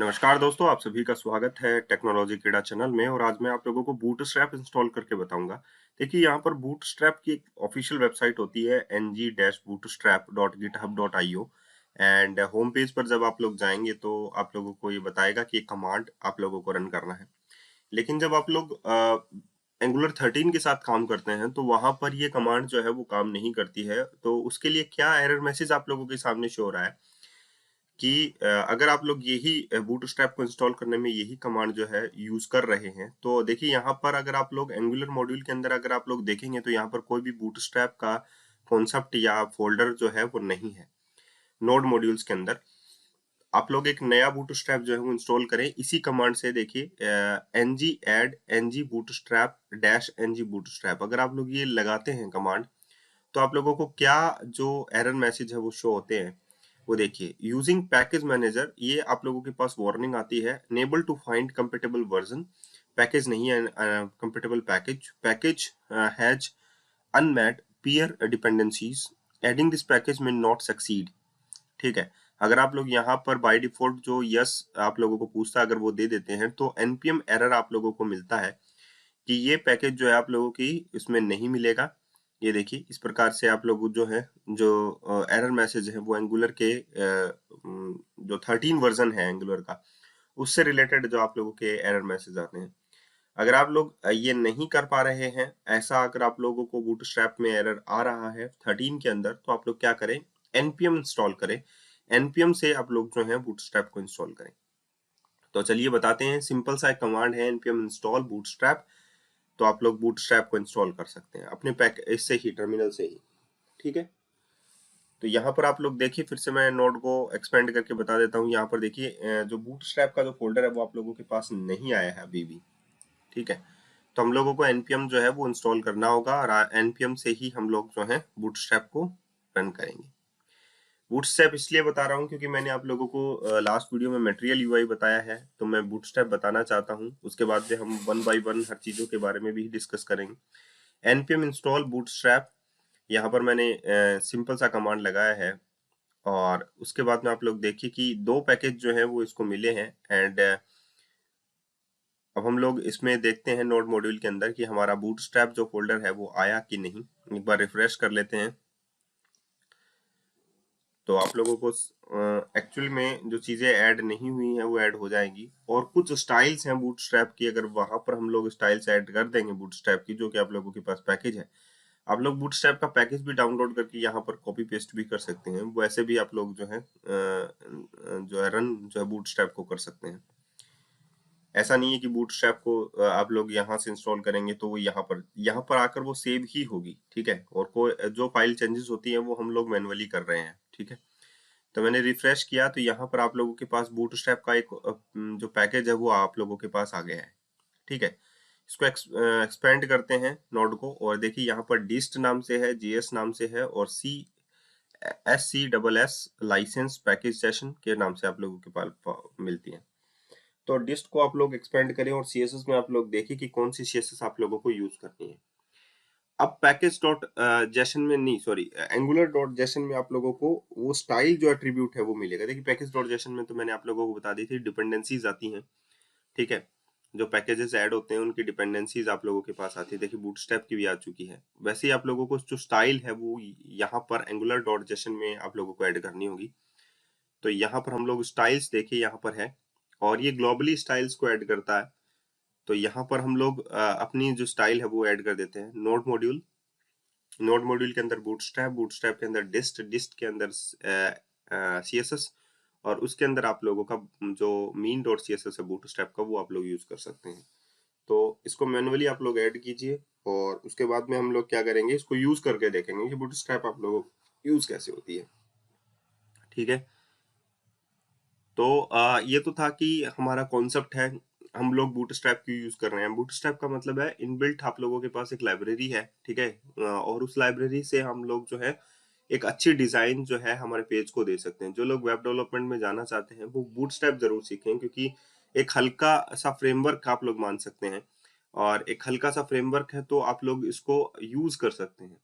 नमस्कार दोस्तों, आप सभी का स्वागत है टेक्नोलॉजी क्रीड़ा चैनल में। और आज मैं आप लोगों को बूटस्ट्रैप इंस्टॉल करके बताऊंगा। देखिए, यहाँ पर बूटस्ट्रैप की एक ऑफिशियल वेबसाइट होती है ng-bootstrap.github.io। एंड होम पेज पर जब आप लोग जाएंगे तो आप लोगों को ये बताएगा कि एक कमांड आप लोगों को रन करना है। लेकिन जब आप लोग एंगुलर 13 के साथ काम करते हैं तो वहां पर ये कमांड जो है वो काम नहीं करती है। तो उसके लिए क्या एरर मैसेज आप लोगों के सामने शो हो रहा है कि अगर आप लोग यही बूटस्ट्रैप को इंस्टॉल करने में यही कमांड जो है यूज कर रहे हैं, तो देखिए यहाँ पर अगर आप लोग एंगुलर मॉड्यूल के अंदर अगर आप लोग देखेंगे तो यहाँ पर कोई भी बूटस्ट्रैप का कॉन्सेप्ट या फोल्डर जो है वो नहीं है। नोड मॉड्यूल्स के अंदर आप लोग एक नया बूटस्ट्रैप जो है वो इंस्टॉल करें इसी कमांड से। देखिए ng add ng bootstrap dash ng bootstrap, अगर आप लोग ये लगाते हैं कमांड तो आप लोगों को क्या जो एरर मैसेज है वो शो होते हैं वो देखिए। यूजिंग पैकेज मैनेजर, ये आप लोगों के पास वार्निंग आती है। Unable to find compatible version, package नहीं है compatible package, package has unmet peer dependencies, adding this package may not succeed. ठीक है, अगर आप लोग यहाँ पर बाय डिफॉल्ट जो यस आप लोगों को पूछता है अगर वो दे देते हैं तो npm एरर आप लोगों को मिलता है कि ये पैकेज जो है आप लोगों की इसमें नहीं मिलेगा। ये देखिए इस प्रकार से आप लोग जो है जो एरर मैसेज है वो एंगुलर के जो 13 वर्जन है एंगुलर का उससे रिलेटेड जो आप लोगों के एरर मैसेज आते हैं। अगर आप लोग ये नहीं कर पा रहे हैं ऐसा, अगर आप लोगों को बूटस्ट्रैप में एरर आ रहा है 13 के अंदर, तो आप लोग क्या करें, npm इंस्टॉल करें। npm से आप लोग जो है बूटस्ट्रैप को इंस्टॉल करें। तो चलिए बताते हैं, सिंपल सा एक कमांड है npm इंस्टॉल बूटस्ट्रैप। तो आप लोग बूटस्ट्रैप को इंस्टॉल कर सकते हैं अपने पैक इससे ही, टर्मिनल से ही। ठीक है, तो यहाँ पर आप लोग देखिए, फिर से मैं नोड को एक्सपेंड करके बता देता हूँ। यहाँ पर देखिए जो बूटस्ट्रैप का जो फोल्डर है वो आप लोगों के पास नहीं आया है अभी भी। ठीक है, तो हम लोगों को npm जो है वो इंस्टॉल करना होगा और npm से ही हम लोग जो है बूटस्ट्रैप को रन करेंगे। बूटस्ट्रैप इसलिए बता रहा हूँ क्योंकि मैंने आप लोगों को लास्ट वीडियो में मटेरियल यूआई बताया है, तो मैं बूटस्ट्रैप बताना चाहता हूँ। उसके बाद में हम वन बाय वन हर चीजों के बारे में भी डिस्कस करेंगे। npm इंस्टॉल बूटस्ट्रैप, यहाँ पर मैंने सिंपल सा कमांड लगाया है। और उसके बाद में आप लोग देखिए कि दो पैकेज जो है वो इसको मिले हैं। एंड अब हम लोग इसमें देखते हैं नोड मॉड्यूल के अंदर कि हमारा बूटस्ट्रैप जो फोल्डर है वो आया कि नहीं। एक बार रिफ्रेश कर लेते हैं तो आप लोगों को एक्चुअल में जो चीजें ऐड नहीं हुई हैं वो ऐड हो जाएंगी। और कुछ स्टाइल्स हैं बूटस्ट्रैप की, अगर वहां पर हम लोग स्टाइल्स ऐड कर देंगे बूटस्ट्रैप की, जो कि आप लोगों के पास पैकेज है, आप लोग बूटस्ट्रैप का पैकेज भी डाउनलोड करके यहाँ पर कॉपी पेस्ट भी कर सकते हैं। वैसे भी आप लोग जो है जो है रन जो है बूटस्ट्रैप को कर सकते हैं। ऐसा नहीं है कि बूटस्ट्रैप को आप लोग यहाँ से इंस्टॉल करेंगे तो वो यहाँ पर आकर वो सेव ही होगी। ठीक है, और कोई जो फाइल चेंजेस होती है वो हम लोग मैनुअली कर रहे हैं। ठीक है, तो मैंने रिफ्रेश किया तो यहाँ पर आप लोगों के पास बूटस्ट्रैप का एक जो पैकेज है वो आप लोगों के पास आ गया है। ठीक है, इसको एक्सपेंड करते हैं नोड को, और देखिए यहाँ पर डिस्ट नाम से है, जीएस नाम से है, और SC लाइसेंस पैकेज सेशन के नाम से आप लोगों के पास मिलती है। तो डिस्ट को आप लोग एक्सपेंड करें और सीएसएस में आप लोग देखिए कि कौन सी सीएसएस आप लोगों को यूज करनी है। अब पैकेज डॉट जेसन में नहीं, सॉरी, एंगुलर डॉट जेसन में आप लोगों को वो स्टाइल जो एट्रीब्यूट है वो मिलेगा। देखिए पैकेज डॉट जेसन में तो मैंने आप लोगों को बता दी थी डिपेंडेंसीज आती हैं। ठीक है, जो पैकेजेस ऐड होते हैं उनकी डिपेंडेंसीज आप लोगों के पास आती है। देखिए बूटस्ट्रैप की भी आ चुकी है। वैसे ही आप लोगों को जो स्टाइल है वो यहाँ पर एंगुलर डॉट जेसन में आप लोगों को ऐड करनी होगी। तो यहाँ पर हम लोग स्टाइल्स देखिए यहाँ पर है, और ये ग्लोबली स्टाइल्स को ऐड करता है। तो यहाँ पर हम लोग अपनी जो स्टाइल है वो ऐड कर देते हैं। नोड मॉड्यूल, नोड मॉड्यूल के अंदर बूटस्ट्रैप, बूटस्ट्रैप के अंदर डिस्ट, डिस्ट के अंदर सीएसएस, और उसके अंदर आप लोगों का जो मीन डॉट सीएसएस है बूटस्ट्रैप का वो आप लोग यूज कर सकते हैं। तो इसको मैनुअली आप लोग ऐड कीजिए और उसके बाद में हम लोग क्या करेंगे, इसको यूज करके देखेंगे कि बूटस्ट्रैप आप लोगों यूज कैसे होती है। ठीक है, तो ये तो था कि हमारा कॉन्सेप्ट है, हम लोग बूटस्ट्रैप क्यों यूज कर रहे हैं। बूटस्ट्रैप का मतलब है इनबिल्ट आप लोगों के पास एक लाइब्रेरी है। ठीक है, और उस लाइब्रेरी से हम लोग जो है एक अच्छी डिजाइन जो है हमारे पेज को दे सकते हैं। जो लोग वेब डेवलपमेंट में जाना चाहते हैं वो बूटस्ट्रैप जरूर सीखें, क्योंकि एक हल्का सा फ्रेमवर्क आप लोग मान सकते हैं, और एक हल्का सा फ्रेमवर्क है तो आप लोग इसको यूज कर सकते हैं।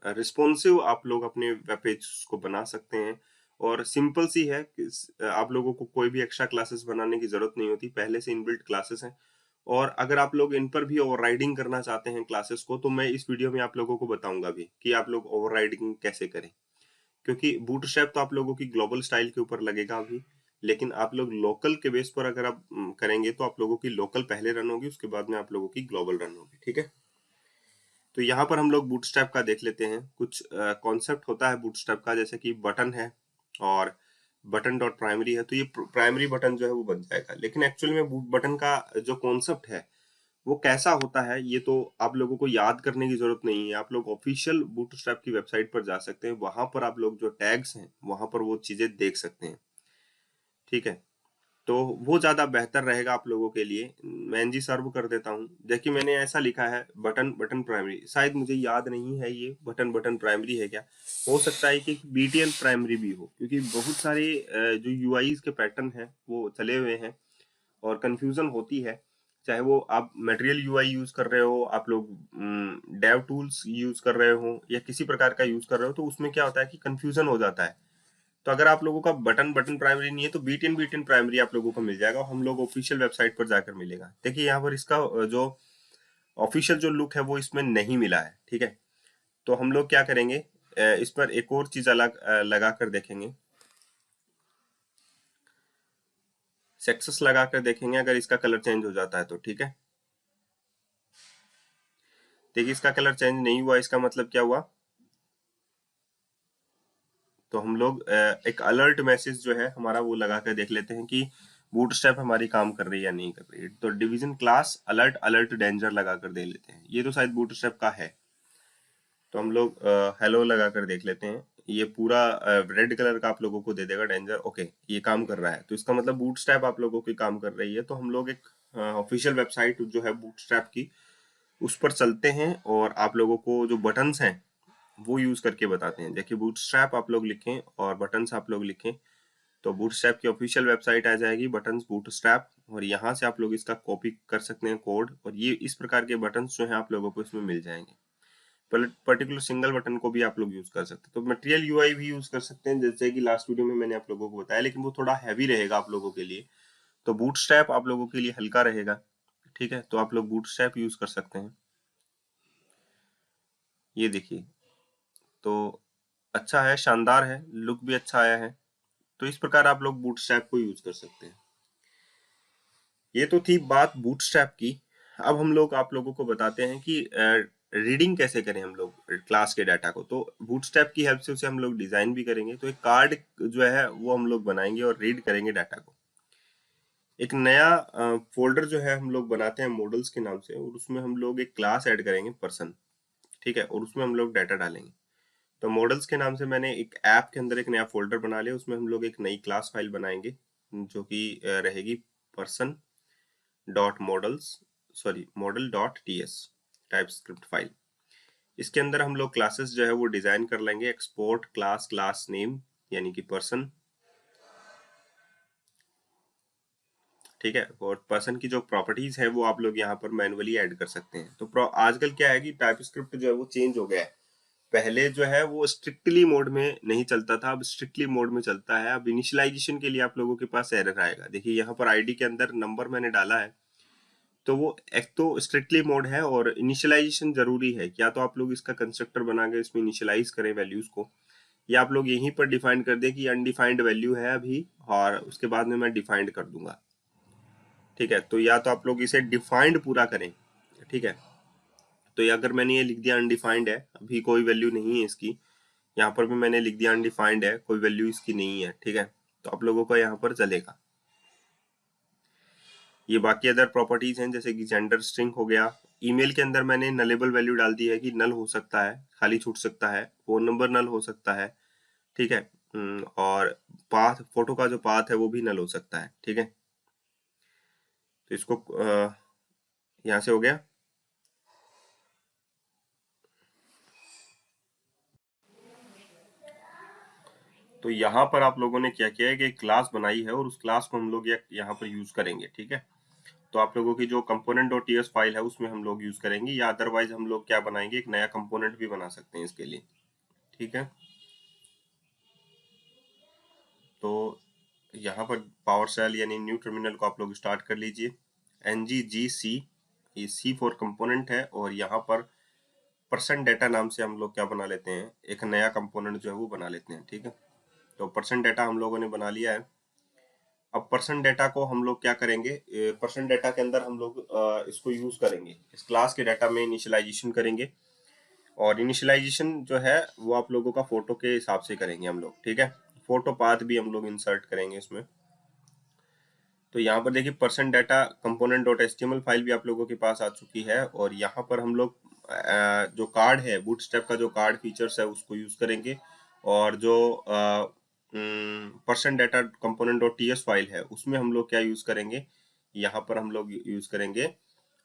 रिस्पॉन्सिव आप लोग अपने वेब पेज को बना सकते हैं, और सिंपल सी है कि आप लोगों को कोई भी एक्स्ट्रा क्लासेस बनाने की जरूरत नहीं होती, पहले से इनबिल्ट क्लासेस हैं। और अगर आप लोग इन पर भी ओवरराइडिंग करना चाहते हैं क्लासेस को, तो मैं इस वीडियो में आप लोगों को बताऊंगा भी कि आप लोग ओवरराइडिंग कैसे करें। क्योंकि बूटस्ट्रैप तो आप लोगों की ग्लोबल स्टाइल के ऊपर लगेगा अभी, लेकिन आप लोग लोकल के बेस पर अगर आप करेंगे तो आप लोगों की लोकल पहले रन होगी, उसके बाद में आप लोगों की ग्लोबल रन होगी। ठीक है, तो यहाँ पर हम लोग बूटस्ट्रैप का देख लेते हैं। कुछ कॉन्सेप्ट होता है बूटस्ट्रैप का, जैसे कि बटन है और बटन डॉट प्राइमरी है, तो ये प्राइमरी बटन जो है वो बन जाएगा। लेकिन एक्चुअल में बटन का जो कॉन्सेप्ट है वो कैसा होता है, ये तो आप लोगों को याद करने की जरूरत नहीं है। आप लोग ऑफिशियल बूटस्ट्रैप की वेबसाइट पर जा सकते हैं, वहां पर आप लोग जो टैग्स हैं वहां पर वो चीजें देख सकते हैं। ठीक है, तो वो ज्यादा बेहतर रहेगा आप लोगों के लिए। मैं एनजी सर्व कर देता हूँ। देखिए मैंने ऐसा लिखा है बटन बटन प्राइमरी, शायद मुझे याद नहीं है ये बटन बटन प्राइमरी है क्या। हो सकता है कि बीटीएल प्राइमरी भी हो, क्योंकि बहुत सारे जो यूआईज के पैटर्न है वो चले हुए हैं और कंफ्यूजन होती है। चाहे वो आप मटेरियल यूआई यूज कर रहे हो, आप लोग डेव टूल्स यूज कर रहे हो या किसी प्रकार का यूज कर रहे हो, तो उसमें क्या होता है कि कंफ्यूजन हो जाता है। तो अगर आप लोगों का बटन बटन प्राइमरी नहीं है तो बीटीएन बीटीएन प्राइमरी आप लोगों को मिल जाएगा, हम लोग ऑफिशियल वेबसाइट पर जाकर मिलेगा। देखिए यहाँ पर इसका जो ऑफिशियल जो लुक है वो इसमें नहीं मिला है। ठीक है, तो हम लोग क्या करेंगे, इस पर एक और चीज अलग लगा कर देखेंगे, सक्सेस लगा कर देखेंगे अगर इसका कलर चेंज हो जाता है तो। ठीक है, देखिए इसका कलर चेंज नहीं हुआ, इसका मतलब क्या हुआ, तो हम लोग एक अलर्ट मैसेज जो है हमारा वो लगा कर देख लेते हैं कि बूटस्ट्रैप हमारी काम कर रही है या नहीं कर रही है। तो division class alert alert danger लगा कर दे लेते हैं, ये तो शायद बूटस्ट्रैप का है। तो हम लोग हेलो लगा कर देख लेते हैं, ये पूरा रेड कलर का आप लोगों को दे देगा डेंजर। ओके, ये काम कर रहा है, तो इसका मतलब बूटस्ट्रैप आप लोगों की काम कर रही है। तो हम लोग एक ऑफिशियल वेबसाइट जो है बूटस्ट्रैप की, उस पर चलते हैं और आप लोगों को जो बटन्स हैं वो यूज करके बताते हैं। देखिए बूटस्ट्रैप आप लोग लिखें और बटन्स आप लोग लिखें तो बूटस्ट्रैप की ऑफिशियल वेबसाइट आ जाएगी, बटन्स बूटस्ट्रैप, और यहाँ से आप लोग इसका कॉपी कर सकते हैं कोड, और ये इस प्रकार के बटन्स जो है आप लोगों को इसमें मिल जाएंगे। पर्टिकुलर सिंगल बटन को भी आप लोग यूज कर सकते हैं। तो मटेरियल यूआई भी यूज कर सकते हैं, जैसे कि लास्ट वीडियो में मैंने आप लोगों को बताया, लेकिन वो थोड़ा हैवी रहेगा आप लोगों के लिए। तो बूटस्ट्रैप आप लोगों के लिए हल्का रहेगा। ठीक है, तो आप लोग बूटस्ट्रैप यूज कर सकते हैं। ये देखिए, तो अच्छा है, शानदार है, लुक भी अच्छा आया है। तो इस प्रकार आप लोग बूटस्ट्रैप को यूज कर सकते हैं। ये तो थी बात बूटस्ट्रैप की। अब हम लोग आप लोगों को बताते हैं कि रीडिंग कैसे करें हम लोग क्लास के डाटा को। तो बूटस्ट्रैप की हेल्प से उसे हम लोग डिजाइन भी करेंगे। तो एक कार्ड जो है वो हम लोग बनाएंगे और रीड करेंगे डाटा को। एक नया फोल्डर जो है हम लोग बनाते हैं मॉडल्स के नाम से, और उसमें हम लोग एक क्लास ऐड करेंगे पर्सन। ठीक है, और उसमें हम लोग डाटा डालेंगे। तो मॉडल्स के नाम से मैंने एक ऐप के अंदर एक नया फोल्डर बना लिया, उसमें हम लोग एक नई क्लास फाइल बनाएंगे जो कि रहेगी person dot models, sorry model dot TS type script file. इसके अंदर हम लोग क्लासेस जो है वो डिजाइन कर लेंगे। एक्सपोर्ट क्लास क्लास नेम यानी कि पर्सन। ठीक है, और पर्सन की जो प्रॉपर्टीज है वो आप लोग यहाँ पर मैनुअली ऐड कर सकते हैं। तो आजकल क्या है कि टाइप स्क्रिप्ट जो है वो चेंज हो गया है। पहले जो है वो स्ट्रिक्टली मोड में नहीं चलता था, अब स्ट्रिक्टली मोड में चलता है। अब इनिशियलाइजेशन के लिए आप लोगों के पास एरर आएगा। देखिए यहाँ पर आईडी के अंदर नंबर मैंने डाला है, तो वो एक तो स्ट्रिक्टली मोड है और इनिशियलाइजेशन जरूरी है। क्या तो आप लोग इसका कंस्ट्रक्टर बना के इसमें इनिशियलाइज करें वैल्यूज को, या आप लोग यहीं पर डिफाइन कर दें कि अनडिफाइंड वैल्यू है अभी और उसके बाद में मैं डिफाइंड कर दूंगा। ठीक है, तो या तो आप लोग इसे डिफाइंड पूरा करें। ठीक है, तो ये अगर मैंने ये लिख दिया अनडिफाइंड है, अभी कोई वैल्यू नहीं है इसकी, यहाँ पर भी मैंने लिख दिया अनडिफाइंड है, कोई वैल्यू इसकी नहीं है। ठीक है, तो आप लोगों का यहाँ पर चलेगा। ये बाकी अदर प्रॉपर्टीज हैं, जैसे कि जेंडर स्ट्रिंग हो गया। ईमेल के अंदर मैंने नलेबल वैल्यू डाल दी है कि नल हो सकता है, खाली छूट सकता है। फोन नंबर नल हो सकता है। ठीक है, और पाथ, फोटो का जो पाथ है वो भी नल हो सकता है। ठीक है, तो इसको यहाँ से हो गया। तो यहाँ पर आप लोगों ने क्या किया है कि एक क्लास बनाई है और उस क्लास को हम लोग यहाँ पर यूज करेंगे। ठीक है, तो आप लोगों की जो कंपोनेंट डॉट टीएस फाइल है उसमें हम लोग यूज करेंगे, या अदरवाइज हम लोग क्या बनाएंगे, एक नया कंपोनेंट भी बना सकते हैं इसके लिए। ठीक है, तो यहाँ पर पावर सेल यानी न्यू टर्मिनल को आप लोग स्टार्ट कर लीजिए। NGGC, ये C फॉर कंपोनेंट है, और यहाँ पर परसेंट डेटा नाम से हम लोग क्या बना लेते हैं, एक नया कंपोनेंट जो है वो बना लेते हैं। ठीक है, तो परसेंट डेटा हम लोगों ने बना लिया है। अब परसेंट डेटा को हम लोग क्या करेंगे, परसेंट डेटा के अंदर हम लोग इसको यूज करेंगे, इस क्लास के डाटा में इनिशियलाइजेशन करेंगे, और इनिशियलाइजेशन जो है वो आप लोगों का फोटो के हिसाब से करेंगे हम लोग। ठीक है, फोटो पाथ भी हम लोग इंसर्ट करेंगे इसमें। तो यहाँ पर देखिए percent data component dot HTML file भी आप लोगों के पास आ चुकी है, और यहाँ पर हम लोग जो कार्ड है, बूटस्ट्रैप का जो कार्ड फीचर्स है उसको यूज करेंगे, और जो person data component dot TS file है उसमें हम लोग क्या यूज करेंगे, यहाँ पर हम लोग यूज करेंगे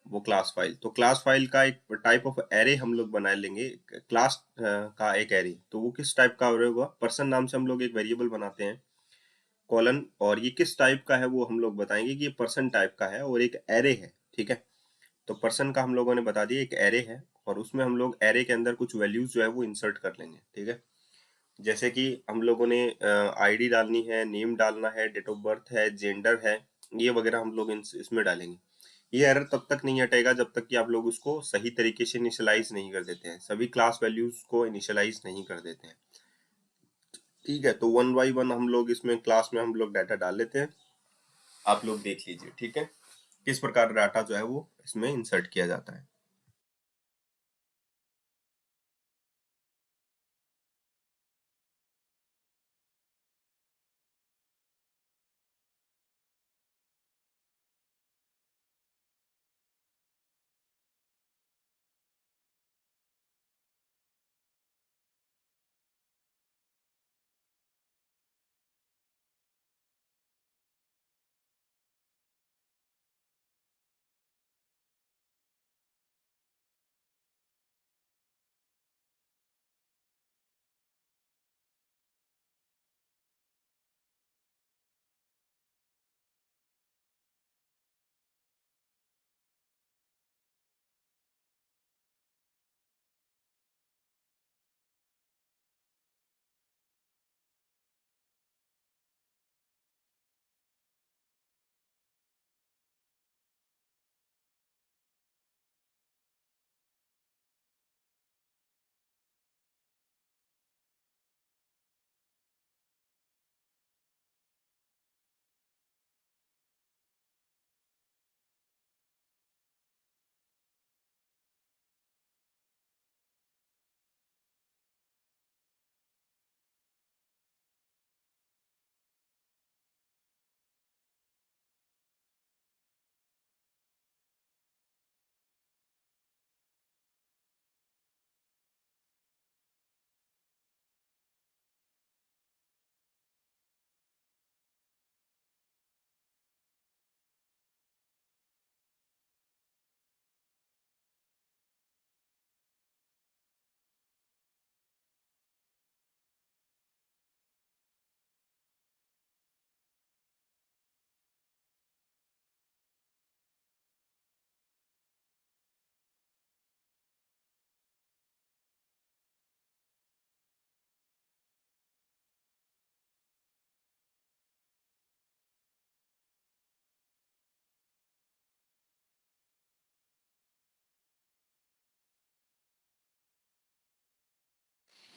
वो क्लास फाइल। तो क्लास फाइल का एक टाइप ऑफ एरे हम लोग बना लेंगे, क्लास का एक एरे। तो वो किस टाइप का होगा, पर्सन नाम से हम लोग एक वेरिएबल बनाते हैं कॉलन, और ये किस टाइप का है वो हम लोग बताएंगे कि ये पर्सन टाइप का है और एक एरे है। ठीक है, तो पर्सन का हम लोगों ने बता दिया एक एरे है, और उसमें हम लोग एरे के अंदर कुछ वैल्यूज जो है वो इंसर्ट कर लेंगे। ठीक है, जैसे कि हम लोगों ने आईडी डालनी है, नेम डालना है, डेट ऑफ बर्थ है, जेंडर है, ये वगैरह हम लोग इसमें डालेंगे। ये एरर तब तक नहीं हटेगा जब तक कि आप लोग उसको सही तरीके से इनिशियलाइज नहीं कर देते हैं, सभी क्लास वैल्यूज को इनिशियलाइज नहीं कर देते हैं। ठीक है, तो वन बाई वन हम लोग इसमें क्लास में हम लोग डाटा डाल लेते हैं, आप लोग देख लीजिए। ठीक है, किस प्रकार डाटा जो है वो इसमें इंसर्ट किया जाता है।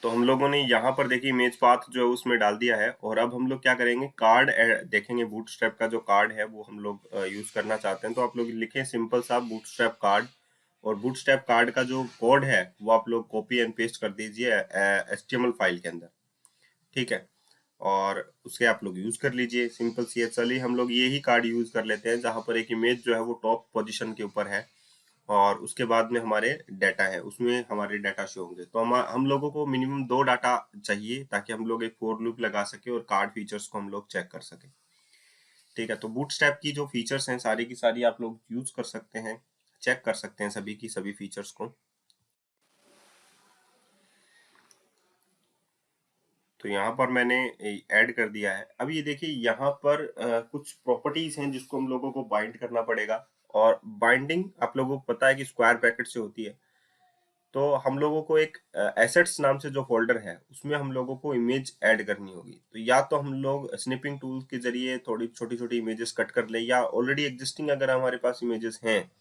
तो हम लोगों ने यहाँ पर देखिए इमेज पाथ जो है उसमें डाल दिया है, और अब हम लोग क्या करेंगे, कार्ड देखेंगे, बूटस्ट्रैप का जो कार्ड है वो हम लोग यूज करना चाहते हैं। तो आप लोग लिखें सिंपल सा बूटस्ट्रैप कार्ड, और बूटस्ट्रैप कार्ड का जो कोड है वो आप लोग कॉपी एंड पेस्ट कर दीजिए एचटीएमएल फाइल के अंदर। ठीक है, और उसके आप लोग यूज कर लीजिए सिंपल सी है। चलिए हम लोग ये ही कार्ड यूज कर लेते हैं जहां पर एक इमेज जो है वो टॉप पोजीशन के ऊपर है, और उसके बाद में हमारे डाटा है, उसमें हमारे डाटा शो होंगे। तो हम लोगों को मिनिमम 2 डाटा चाहिए ताकि हम लोग एक फॉर लूप लगा सके और कार्ड फीचर्स को हम लोग चेक कर सके। ठीक है, तो बूटस्ट्रैप की जो फीचर्स हैं सारी की सारी आप लोग यूज कर सकते हैं, चेक कर सकते हैं सभी की सभी फीचर्स को। तो यहाँ पर मैंने ऐड कर दिया है। अब ये देखिए यहाँ पर कुछ प्रॉपर्टीज हैं जिसको हम लोगों को बाइंड करना पड़ेगा, और बाइंडिंग आप लोगों को पता है कि स्क्वायर ब्रैकेट से होती है। तो हम लोगों को एक एसेट्स नाम से जो फोल्डर है उसमें हम लोगों को इमेज ऐड करनी होगी। तो या तो हम लोग स्निपिंग टूल के जरिए थोड़ी छोटी छोटी इमेजेस कट कर लें, या ऑलरेडी एग्जिस्टिंग अगर हमारे पास इमेजेस हैं,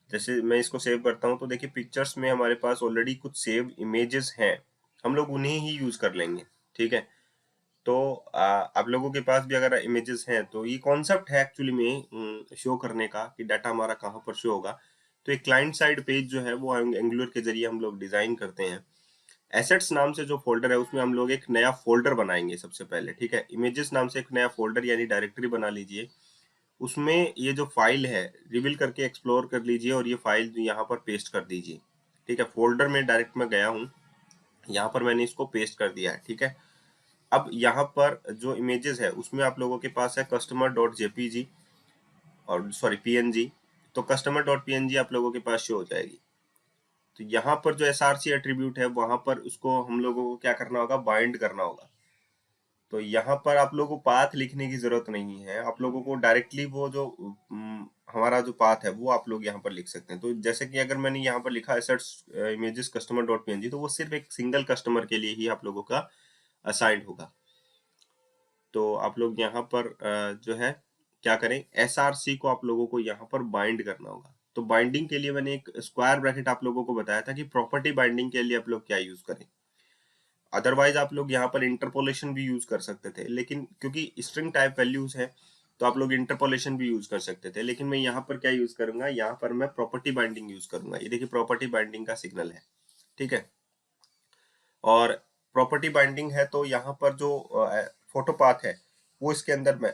जैसे मैं इसको सेव करता हूँ तो देखिए पिक्चर्स में हमारे पास ऑलरेडी कुछ सेव इमेजेस हैं, हम लोग उन्हें ही यूज कर लेंगे। ठीक है, तो आप लोगों के पास भी अगर इमेजेस हैं तो ये कॉन्सेप्ट है एक्चुअली में शो करने का कि डाटा हमारा कहाँ पर शो होगा। तो एक क्लाइंट साइड पेज जो है वो एंगुलर के जरिए हम लोग डिजाइन करते हैं। एसेट्स नाम से जो फोल्डर है उसमें हम लोग एक नया फोल्डर बनाएंगे सबसे पहले। ठीक है, इमेजेस नाम से एक नया फोल्डर यानी डायरेक्टरी बना लीजिए। उसमें ये जो फाइल है रिवील करके एक्सप्लोर कर लीजिए और ये फाइल यहाँ पर पेस्ट कर दीजिए। ठीक है, फोल्डर में डायरेक्ट मैं गया हूँ, यहाँ पर मैंने इसको पेस्ट कर दिया है। ठीक है, अब यहाँ पर जो इमेजेस है उसमें आप लोगों के पास है कस्टमर डॉट जेपीजी और सॉरी पीएनजी। तो कस्टमर डॉट पीएनजी आप लोगों के पास शो हो जाएगी। तो यहाँ पर जो एसआरसी एट्रीब्यूट है वहां पर उसको हम लोगों को क्या करना होगा, बाइंड करना होगा। तो यहाँ पर आप लोगों को पाथ लिखने की जरूरत नहीं है, आप लोगों को डायरेक्टली वो जो हमारा जो पाथ है वो आप लोग यहाँ पर लिख सकते हैं। तो जैसे कि अगर मैंने यहाँ पर लिखा assets images customer dot PNG, तो वो सिर्फ एक सिंगल कस्टमर के लिए ही आप लोगों का असाइंड होगा। तो आप लोग यहाँ पर जो है क्या करें, एसआरसी को आप लोगों को यहाँ पर बाइंड करना होगा। तो बाइंडिंग के लिए मैंने एक स्क्वायर ब्रैकेट आप लोगों को बताया था कि प्रॉपर्टी बाइंडिंग के लिए आप लोग क्या यूज करें। अदरवाइज आप लोग यहाँ पर इंटरपोलेशन भी यूज कर सकते थे, लेकिन क्योंकि स्ट्रिंग टाइप वैल्यूज है तो आप लोग इंटरपोलेशन भी यूज कर सकते थे, लेकिन मैं यहाँ पर क्या यूज करूंगा, यहाँ पर मैं प्रॉपर्टी बाइंडिंग यूज करूंगा। ये देखिए प्रॉपर्टी बाइंडिंग का सिग्नल है। ठीक है, और प्रॉपर्टी बाइंडिंग है तो यहाँ पर जो फोटो पाथ है वो इसके अंदर मैं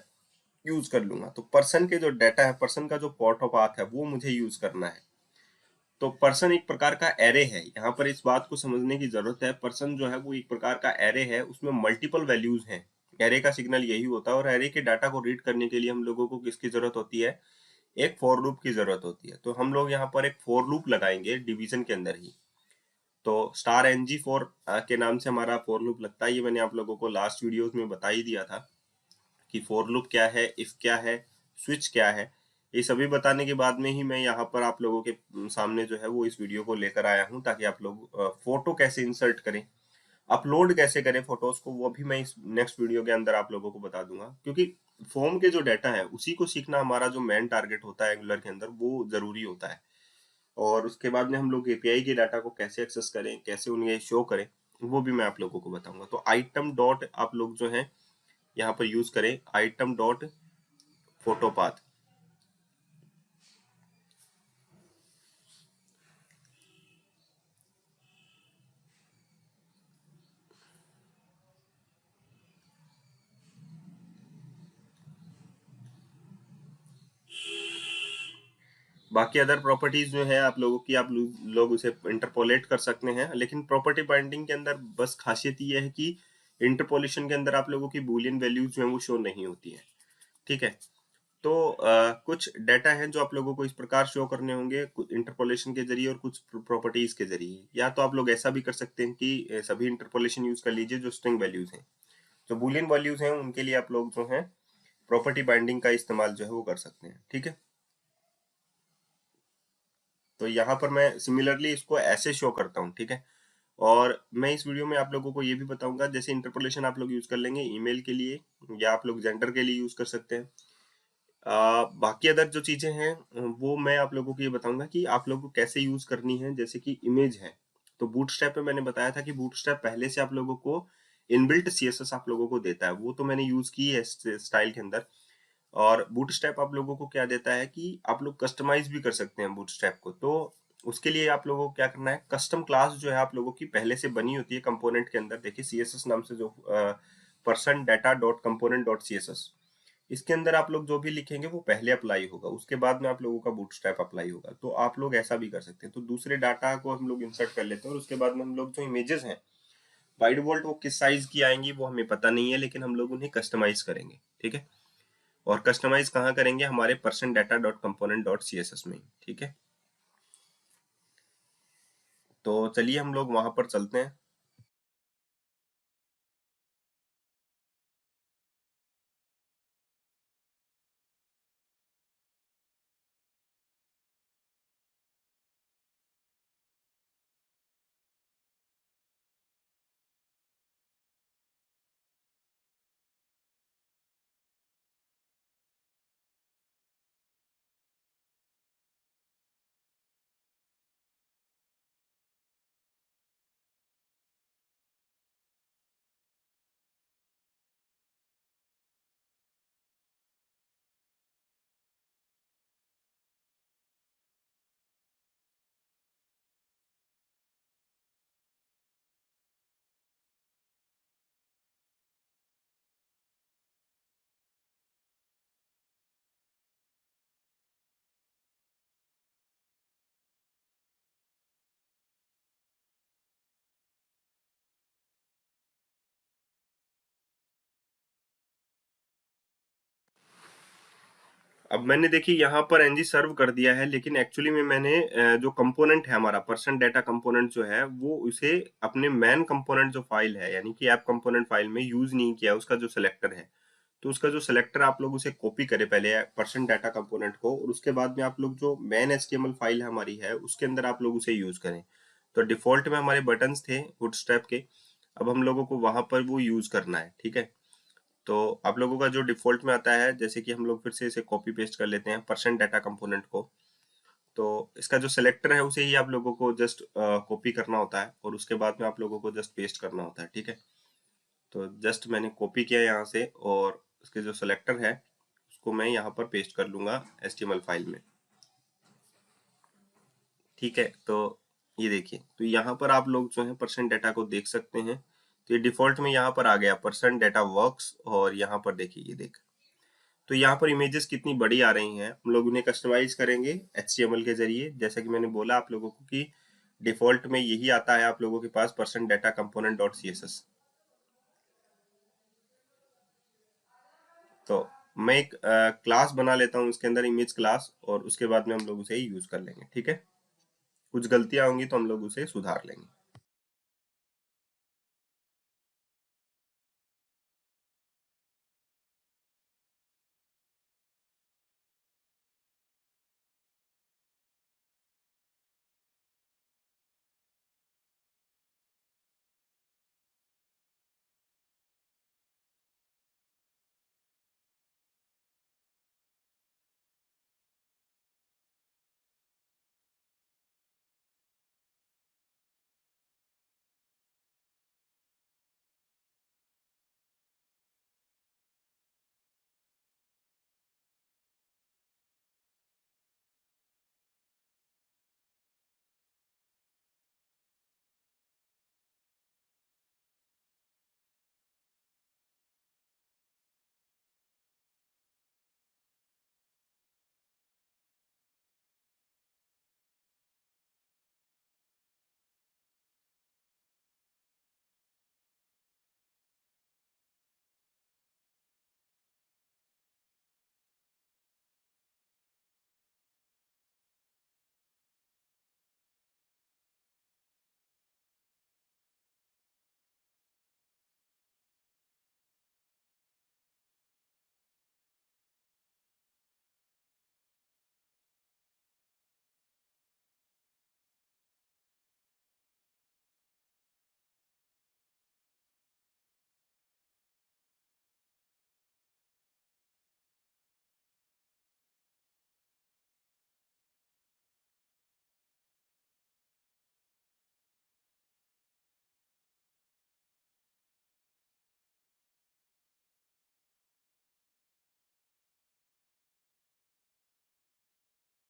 यूज कर लूंगा। तो पर्सन के जो डाटा है, पर्सन का जो फोटो पाथ है वो मुझे यूज करना है। तो पर्सन एक प्रकार का एरे है, यहाँ पर इस बात को समझने की जरूरत है। पर्सन जो है वो एक प्रकार का एरे है, उसमें मल्टीपल वैल्यूज हैं। एरे का सिग्नल यही होता है, और एरे के डाटा को रीड करने के लिए हम लोगों को किसकी जरूरत होती है, एक फॉर लूप की जरूरत होती है। तो हम लोग यहाँ पर एक फॉर लूप लगाएंगे डिवीजन के अंदर ही। तो स्टार एनजी फोर के नाम से हमारा फॉर लूप लगता है। ये मैंने आप लोगों को लास्ट वीडियोस में बता ही दिया था कि फॉर लूप क्या है, इफ क्या है, स्विच क्या है। ये सभी बताने के बाद में ही मैं यहाँ पर आप लोगों के सामने जो है वो इस वीडियो को लेकर आया हूँ, ताकि आप लोग फोटो कैसे इंसर्ट करें, अपलोड कैसे करें फोटोज को, वो भी मैं इस नेक्स्ट वीडियो के अंदर आप लोगों को बता दूंगा। क्योंकि फॉर्म के जो डाटा है उसी को सीखना हमारा जो मेन टारगेट होता है एंगुलर के अंदर, वो जरूरी होता है। और उसके बाद में हम लोग एपीआई के डाटा को कैसे एक्सेस करें, कैसे उन्हें शो करें, वो भी मैं आप लोगों को बताऊंगा। तो आइटम डॉट आप लोग जो है यहाँ पर यूज करें, आइटम डॉट फोटो पाथ। बाकी अदर प्रॉपर्टीज जो है आप लोगों की, आप लोग उसे इंटरपोलेट कर सकते हैं, लेकिन प्रॉपर्टी बाइंडिंग के अंदर बस खासियत ये है कि इंटरपोलेशन के अंदर आप लोगों की बूलियन वैल्यूज जो है वो शो नहीं होती है। ठीक है, तो कुछ डाटा है जो आप लोगों को इस प्रकार शो करने होंगे, कुछ इंटरपोलेशन के जरिए और कुछ प्रॉपर्टीज के जरिए। या तो आप लोग ऐसा भी कर सकते हैं कि सभी इंटरपोलेशन यूज कर लीजिए जो स्ट्रिंग वैल्यूज हैं। जो बूलियन वैल्यूज हैं उनके लिए आप लोग जो है प्रॉपर्टी बाइंडिंग का इस्तेमाल जो है वो कर सकते हैं। ठीक है, तो यहाँ पर मैं सिमिलरली इसको ऐसे शो करता हूँ। ठीक है, और मैं इस वीडियो में आप लोगों को ये भी बताऊंगा, जैसे इंटरपोलेशन आप लोग यूज कर लेंगे ईमेल के लिए, या आप लोग जेंडर के लिए यूज कर सकते हैं। बाकी अदर जो चीजें हैं वो मैं आप लोगों को ये बताऊंगा कि आप लोगों को कैसे यूज करनी है। जैसे कि इमेज है, तो बूटस्ट्रैप में मैंने बताया था कि बूटस्ट्रैप पहले से आप लोगों को इनबिल्ट सीएसएस आप लोगों को देता है, वो तो मैंने यूज की है स्टाइल के अंदर। और बूटस्ट्रैप आप लोगों को क्या देता है कि आप लोग कस्टमाइज भी कर सकते हैं बूटस्ट्रैप को। तो उसके लिए आप लोगों को क्या करना है, कस्टम क्लास जो है आप लोगों की पहले से बनी होती है कंपोनेंट के अंदर। देखिए सीएसएस नाम से जो person data dot component dot CSS, इसके अंदर आप लोग जो भी लिखेंगे वो पहले अप्लाई होगा, उसके बाद में आप लोगों का बूटस्ट्रैप अप्लाई होगा। तो आप लोग ऐसा भी कर सकते हैं। तो दूसरे डाटा को हम लोग इंसर्ट कर लेते हैं, और उसके बाद में हम लोग जो इमेजेस हैं बाय डिफॉल्ट वो किस साइज की आएंगी वो हमें पता नहीं है, लेकिन हम लोग उन्हें कस्टमाइज करेंगे। ठीक है, और कस्टमाइज कहाँ करेंगे, हमारे person data dot component dot C S S में। ठीक है, तो चलिए हम लोग वहां पर चलते हैं। अब मैंने देखिए यहाँ पर एनजी सर्व कर दिया है, लेकिन एक्चुअली में मैंने जो कंपोनेंट है हमारा पर्सन डेटा कंपोनेंट जो है वो उसे अपने मेन कंपोनेंट जो फाइल है यानी कि ऐप कंपोनेंट फाइल में यूज नहीं किया, उसका जो सिलेक्टर है। तो उसका जो सिलेक्टर आप लोग उसे कॉपी करें पहले पर्सन डाटा कंपोनेंट को, और उसके बाद में आप लोग जो मेन एचटीएमएल फाइल हमारी है उसके अंदर आप लोग उसे यूज करें। तो डिफॉल्ट में हमारे बटन्स थे बूटस्ट्रैप के, अब हम लोगों को वहां पर वो यूज करना है, ठीक है। तो आप लोगों का जो डिफॉल्ट में आता है, जैसे कि हम लोग फिर से इसे कॉपी पेस्ट कर लेते हैं परसेंट डाटा कंपोनेंट को। तो इसका जो सिलेक्टर है उसे ही आप लोगों को जस्ट कॉपी करना होता है और उसके बाद में आप लोगों को जस्ट पेस्ट करना होता है, ठीक है। तो जस्ट मैंने कॉपी किया यहाँ से और उसके जो सिलेक्टर है उसको मैं यहाँ पर पेस्ट कर लूंगा एचटीएमएल फाइल में, ठीक है। तो ये देखिए, तो यहाँ पर आप लोग जो है परसेंट डाटा को देख सकते हैं। तो ये डिफॉल्ट में यहाँ पर आ गया परसेंट डाटा वर्क्स, और यहाँ पर देखिए ये देख, तो यहाँ पर इमेजेस कितनी बड़ी आ रही हैं। हम लोग उन्हें कस्टमाइज करेंगे HTML के जरिए, जैसा कि मैंने बोला आप लोगों को कि डिफॉल्ट में यही आता है आप लोगों के पास percent data component dot CSS। तो मैं एक क्लास बना लेता हूँ उसके अंदर इमेज क्लास, और उसके बाद में हम लोग उसे यूज कर लेंगे, ठीक है। कुछ गलतियां होंगी तो हम लोग उसे सुधार लेंगे।